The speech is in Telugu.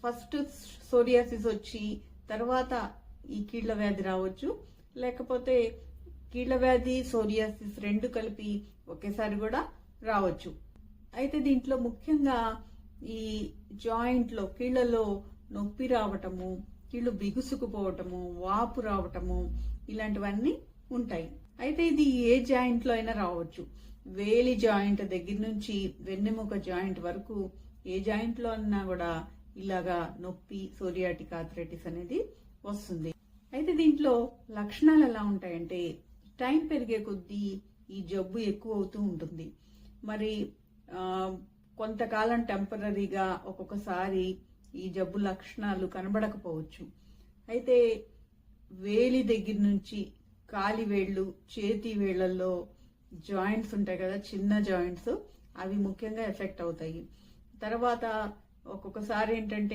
ఫస్ట్ సోరియాసిస్ వచ్చి తర్వాత ఈ కీళ్ల వ్యాధి రావచ్చు, లేకపోతే కీళ్ల వ్యాధి సోరియాసిస్ రెండు కలిపి ఒకేసారి కూడా రావచ్చు. అయితే దీంట్లో ముఖ్యంగా ఈ జాయింట్లో కీళ్లలో నొప్పి రావటము, కీళ్లు బిగుసుకుపోవటము, వాపు రావటము ఇలాంటివన్నీ ఉంటాయి. అయితే ఇది ఏ జాయింట్ లో అయినా రావచ్చు. వేలి జాయింట్ దగ్గర నుంచి వెన్నెముక జాయింట్ వరకు ఏ జాయింట్ లో అన్నా కూడా ఇలాగా నొప్పి సోరియాటిక్ ఆర్థరైటిస్ అనేది వస్తుంది. అయితే దీంట్లో లక్షణాలు ఎలా ఉంటాయంటే టైం పెరిగే కొద్దీ ఈ జబ్బు ఎక్కువ అవుతూ ఉంటుంది. మరి కొంతకాలం టెంపరీగా ఒక్కొక్కసారి ఈ జబ్బు లక్షణాలు కనబడకపోవచ్చు. అయితే వేలి దగ్గర నుంచి కాలి వేళ్ళు, చేతి వేళ్లలో జాయింట్స్ ఉంటాయి కదా, చిన్న జాయింట్స్, అవి ముఖ్యంగా ఎఫెక్ట్ అవుతాయి. తర్వాత ఒక్కొక్కసారి ఏంటంటే